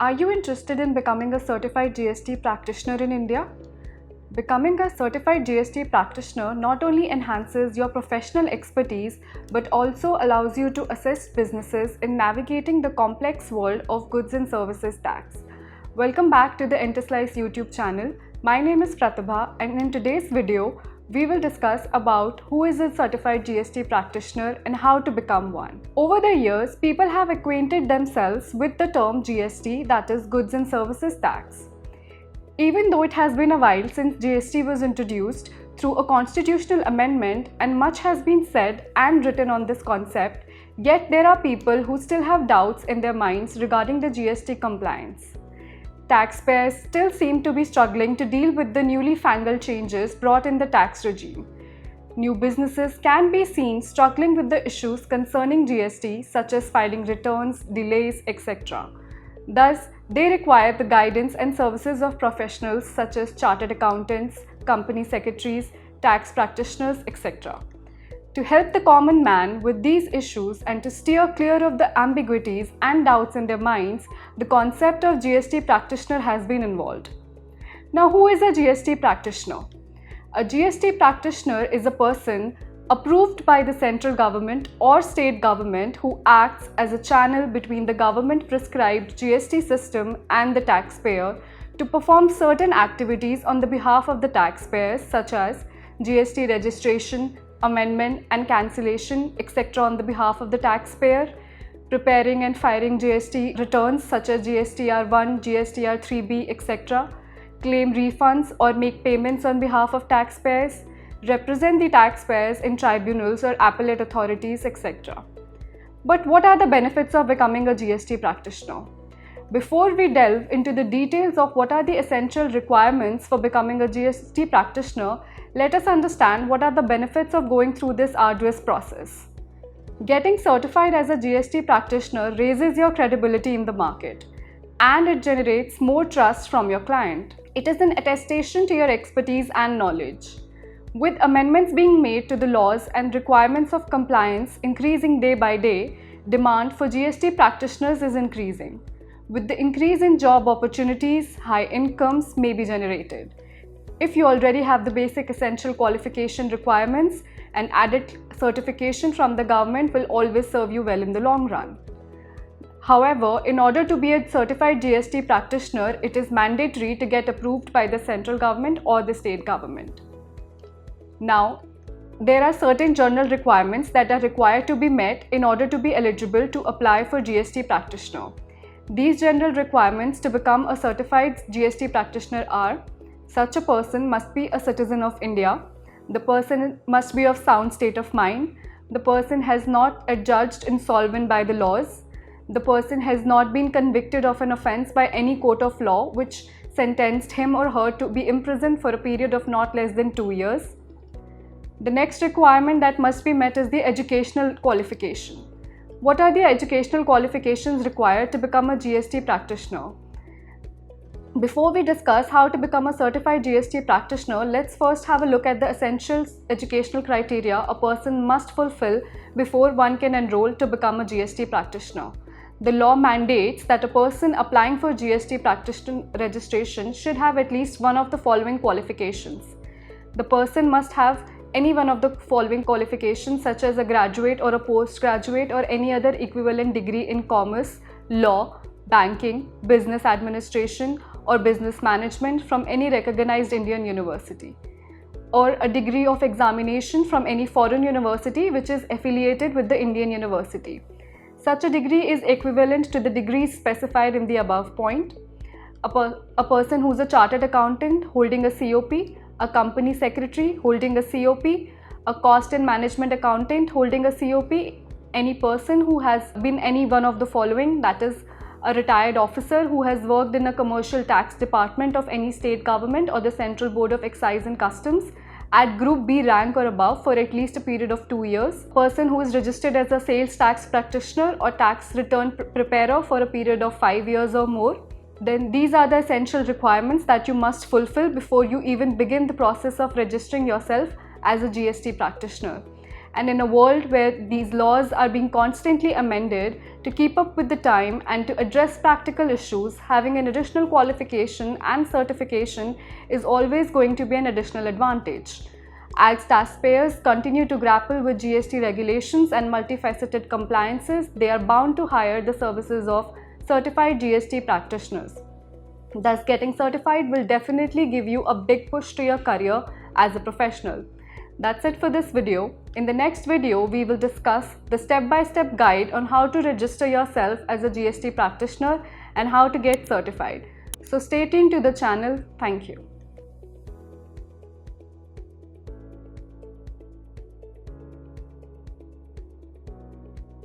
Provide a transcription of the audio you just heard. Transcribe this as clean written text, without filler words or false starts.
Are you interested in becoming a certified GST practitioner in India? Becoming a certified GST practitioner not only enhances your professional expertise but also allows you to assist businesses in navigating the complex world of goods and services tax. Welcome back to the Enterslice YouTube channel. My name is Pratibha, and in today's video, we will discuss about who is a certified GST practitioner and how to become one. Over the years, people have acquainted themselves with the term GST, that is Goods and Services Tax. Even though it has been a while since GST was introduced through a constitutional amendment and much has been said and written on this concept, yet there are people who still have doubts in their minds regarding the GST compliance. Taxpayers still seem to be struggling to deal with the newly fangled changes brought in the tax regime. New businesses can be seen struggling with the issues concerning GST, such as filing returns, delays, etc. Thus, they require the guidance and services of professionals such as chartered accountants, company secretaries, tax practitioners, etc. To help the common man with these issues and to steer clear of the ambiguities and doubts in their minds, the concept of GST practitioner has been involved. Now, who is a GST practitioner? A GST practitioner is a person approved by the central government or state government who acts as a channel between the government prescribed GST system and the taxpayer to perform certain activities on the behalf of the taxpayers, such as GST registration, amendment and cancellation, etc. on the behalf of the taxpayer, preparing and filing GST returns such as GSTR1, GSTR3B, etc., claim refunds or make payments on behalf of taxpayers, represent the taxpayers in tribunals or appellate authorities, etc. But what are the benefits of becoming a GST practitioner? Before we delve into the details of what are the essential requirements for becoming a GST practitioner, let us understand what are the benefits of going through this arduous process. Getting certified as a GST practitioner raises your credibility in the market, and it generates more trust from your client. It is an attestation to your expertise and knowledge. With amendments being made to the laws and requirements of compliance increasing day by day, demand for GST practitioners is increasing. With the increase in job opportunities, high incomes may be generated. If you already have the basic essential qualification requirements, an added certification from the government will always serve you well in the long run. However, in order to be a certified GST practitioner, it is mandatory to get approved by the central government or the state government. Now, there are certain general requirements that are required to be met in order to be eligible to apply for GST practitioner. These general requirements to become a certified GST practitioner are: such a person must be a citizen of India, the person must be of sound state of mind, the person has not adjudged insolvent by the laws, the person has not been convicted of an offence by any court of law which sentenced him or her to be imprisoned for a period of not less than 2 years. The next requirement that must be met is the educational qualification. What are the educational qualifications required to become a GST practitioner? Before we discuss how to become a certified GST practitioner, let's first have a look at the essential educational criteria a person must fulfill before one can enroll to become a GST practitioner. The law mandates that a person applying for GST practitioner registration should have at least one of the following qualifications. The person must have any one of the following qualifications, such as a graduate or a postgraduate or any other equivalent degree in commerce, law, banking, business administration, or business management from any recognized Indian university, or a degree of examination from any foreign university which is affiliated with the Indian university. Such a degree is equivalent to the degrees specified in the above point. A person who is a chartered accountant holding a COP, a company secretary holding a COP, a cost and management accountant holding a COP, any person who has been any one of the following, that is, a retired officer who has worked in a commercial tax department of any state government or the Central Board of Excise and Customs at Group B rank or above for at least a period of 2 years, person who is registered as a sales tax practitioner or tax return preparer for a period of 5 years or more. Then these are the essential requirements that you must fulfill before you even begin the process of registering yourself as a GST practitioner. And in a world where these laws are being constantly amended, To keep up with the time and to address practical issues, having an additional qualification and certification is always going to be an additional advantage. As taxpayers continue to grapple with GST regulations and multifaceted compliances, they are bound to hire the services of certified GST practitioners. Thus, getting certified will definitely give you a big push to your career as a professional. That's it for this video. In the next video, we will discuss the step-by-step guide on how to register yourself as a GST practitioner and how to get certified. So stay tuned to the channel. Thank you.